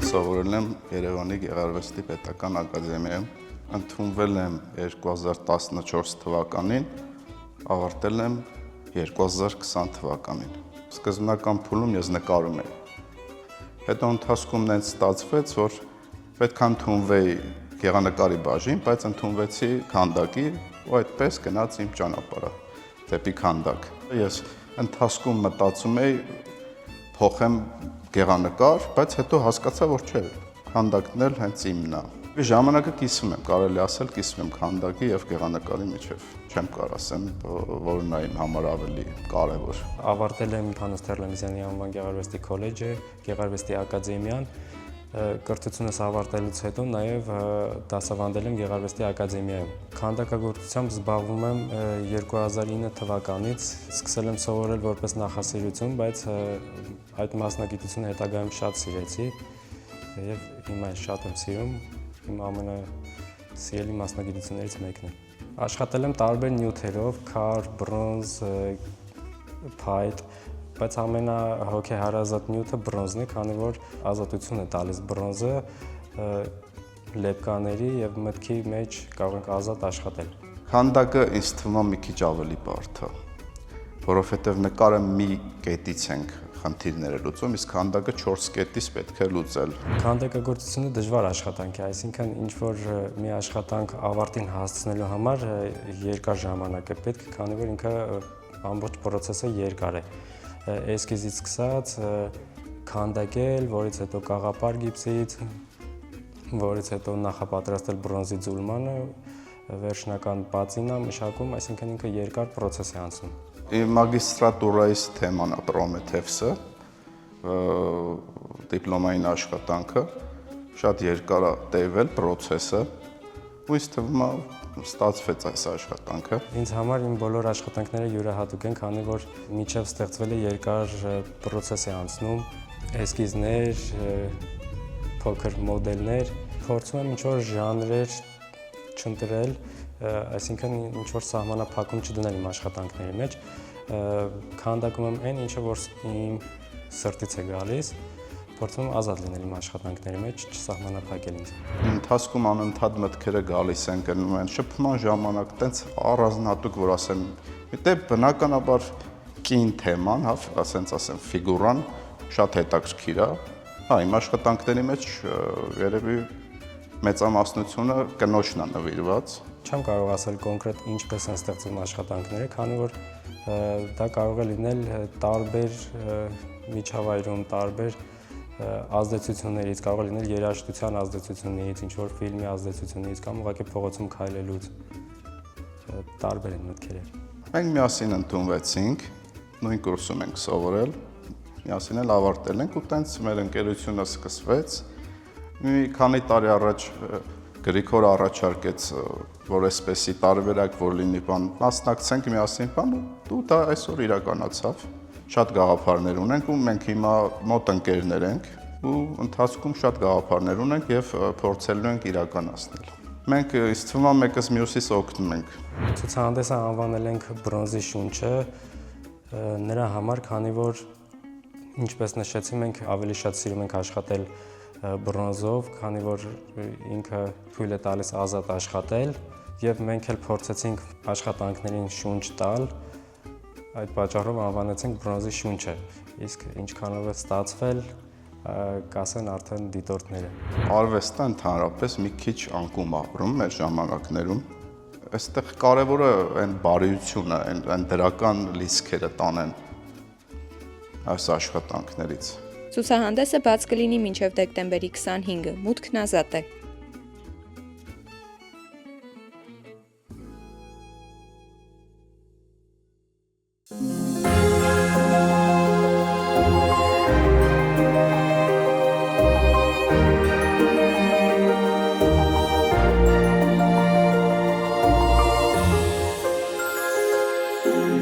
Սովորել եմ Երևանի Գեղարվեստի պետական ակադեմիայում, ընդունվել եմ 2014 թվականին, ավարտել եմ 2020 թվականին։ Սկզբնական փուլում ես նկարում էի։ Հետո ընթացքում նենց ստացվեց, որ պետք է ընդունվեի գեղանկարի բաժին, բայց ընդունվեցի քանդակի ու այդպես գնաց իմ ճանապարհը դեպի քանդակ։ Ես ընթացքում մտածում էի փոխեմ գեղանկար, բայց հետո հասկացա, որ չէ, քանդակն էլ հենց իմն է։ Ժամանակը կիսվում եմ, կարելի ասել կիսվում եմ քանդակի եւ գեղանկարի միջև։ Չեմ կարող ասեմ, որն է իմ համար ավելի կարևոր։ Ավարտել եմ Հանուս Թերլեմզյանի անվան գեղարվեստի քոլեջը, Գեղարվեստի ակադեմիան, կրթությունս ավարտելուց հետո նաև դասավանդել եմ Գեղարվեստի ակադեմիայում։ Քանդակագործությամբ զբաղվում եմ 2009 թվականից, սկսել եմ սովորել որպես նախասիրություն, բայց այդ մասնագիտությունը հետագայում շատ սիրեցի եւ հիմա շատ եմ սիրում, իմ ամենասիրելի մասնագիտություններից մեկն է։ Աշխատել եմ տարբեր նյութերով, քար, բրոնզ, փայտ, բայց ամենահոգեհարազատ նյութը բրոնզն է, քանի որ ազատություն է տալիս բրոնզը լեպկաների եւ մտքի մեջ կարող ենք ազատ աշխատել։ Քանդակը ինձ թվում է մի քիչ ավելի բարդ է, որովհետեւ նկարը մի կետից ենք խնդիրները լուծում, իսկ քանդակը 4 կետից պետք է լուծել։ Քանդակագործությունը դժվար աշխատանք է, այսինքն ինչ որ մի աշխատանք ավարտին հասցնելու համար երկար ժամանակ է պետք, քանի որ ինքը ամբողջ process-ը երկար է։ Էսկիզից սկսած քանդակել, որից հետո կաղապար գիպսից, որից հետո նախապատրաստել բրոնզի ձուլմանը, վերջնական պատինա, մշակում, այսինքն ինքը երկար process է անցնում։ Իմ մագիստրատուրայից թեման է Պրոմեթևսը, դիպլոմային աշխատանքը, շատ երկար է տևել process-ը, ու ինձ թվում է ստացվեց այս աշխատանքը։ Ինձ համար իմ բոլոր աշխատանքները յուրահատուկ են, քանի որ մինչև ստեղծվել է երկար process է անցնում, էսկիզներ, փոքր մոդելներ, փորձում եմ ինչ-որ ժանրեր չընտրել, այսինքն ինչ-որ սահմանափակում չդնել իմ աշխատանքների մեջ, քանդակում եմ այն, ինչը որ իմ սրտից է գալիս, փորձում եմ ազատ լինել իմ աշխատանքների մեջ, չսահմանափակել ինձ։ Ընթացքում անընդհատ մտքերը գալիս են, գնում են շփման ժամանակ, տենց առանձնահատուկ, որ ասեմ, դե բնականաբար կին թեման, հա, ասենց ասեմ, ֆիգուրան շատ հետաքրքիր է։ Հա, իմ աշխատանքների մեջ երևի մեծամասնությունը կնոջն է նվիրված։ Չեմ կարող ասել կոնկրետ ինչպես են ստեղծվում աշխատանքները, քանի որ դա կարող է լինել տարբեր միջավայրում, տարբեր ազդեցություններից, կարող է լինել երաժշտության ազդեցություններից, ինչ-որ ֆիլմի ազդեցությունից կամ ուղղակի փողոցում քայլելուց, տարբեր են մտքերը։ Մենք միասին ընդունվեցինք, նույն կուրսում ենք սովորել, միասին էլ ավարտել ենք ու տենց մեր ընկերությունը սկսվեց։ Մի քանի տարի առաջ Գրիգորը առաջարկեց, որ այսպեսի տարբերակ որ լինի բան, մասնակցենք միասին բան, ու դա այսօր իրականացավ։ Շատ գաղափարներ ունենք ու մենք հիմա մոտ ընկերներ ենք ու ընթացքում շատ գաղափարներ ունենք եւ փորձելու ենք իրականացնել։ Մենք ինձ թվում է մեկս մյուսից օգնում ենք։ Ցուցահանդեսը անվանել ենք բրոնզի շունչը նրա համար, քանի որ ինչպես նշեցի, մենք ավելի շատ սիրում ենք աշխատել բրոնզով, քանի որ ինքը թույլ է տալիս ազատ աշխատել եւ մենք էլ փորձեցինք աշխատանքներին շունչ տալ, այդ պատճառով անվանեցինք բրոնզի շունչը, իսկ ինչքանով է ստացվել, կասեն արդեն դիտորդները։ Արվեստը ընդհանրապես մի քիչ անկում ապրում մեր ժամանակներում, այստեղ կարևորը այն բարիությունը, այն դրական լիցքերը տանեն այս աշխատանքներից։ Ցուցահանդեսը բաց կլինի մինչև դեկտեմբերի 25-ը, մուտքն ազատ է։ Come